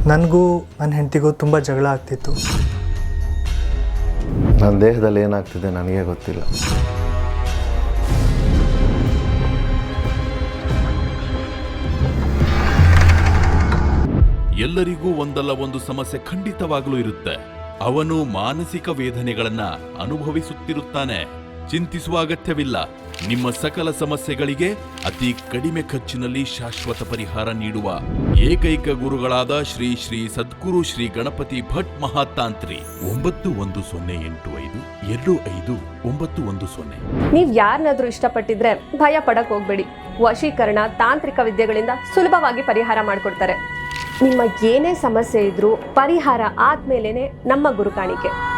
ನನಗೂ ನನ್ನ ಹೆಂಡತಿಗೂ ತುಂಬ ಜಗಳ ಆಗ್ತಿತ್ತು. ನನ್ನ ದೇಹದಲ್ಲಿ ಏನಾಗ್ತಿದೆ ನನಗೆ ಗೊತ್ತಿಲ್ಲ. ಎಲ್ಲರಿಗೂ ಒಂದಲ್ಲ ಒಂದು ಸಮಸ್ಯೆ ಖಂಡಿತವಾಗಲೂ ಇರುತ್ತೆ. ಅವನು ಮಾನಸಿಕ ವೇದನೆಗಳನ್ನ ಅನುಭವಿಸುತ್ತಿರುತ್ತಾನೆ. ಚಿಂತಿಸುವ ಅಗತ್ಯವಿಲ್ಲ. ನಿಮ್ಮ ಸಕಲ ಸಮಸ್ಯೆಗಳಿಗೆ ಅತಿ ಕಡಿಮೆ ಖರ್ಚಿನಲ್ಲಿ ಶಾಶ್ವತ ಪರಿಹಾರ ನೀಡುವ ಏಕೈಕ ಗುರುಗಳಾದ ಶ್ರೀ ಶ್ರೀ ಸದ್ಗುರು ಶ್ರೀ ಗಣಪತಿ ಭಟ್ ಮಹಾತಾಂತ್ರಿ. 9108255910. ನೀವ್ ಯಾರನ್ನಾದ್ರೂ ಇಷ್ಟಪಟ್ಟಿದ್ರೆ ಭಯ ಪಡಕ್ ಹೋಗ್ಬೇಡಿ. ವಶೀಕರಣ, ತಾಂತ್ರಿಕ ವಿದ್ಯೆಗಳಿಂದ ಸುಲಭವಾಗಿ ಪರಿಹಾರ ಮಾಡಿಕೊಡ್ತಾರೆ. ನಿಮ್ಮ ಏನೇ ಸಮಸ್ಯೆ ಇದ್ರೂ ಪರಿಹಾರ ಆದ್ಮೇಲೆನೆ ನಮ್ಮ ಗುರು ಕಾಣಿಕೆ.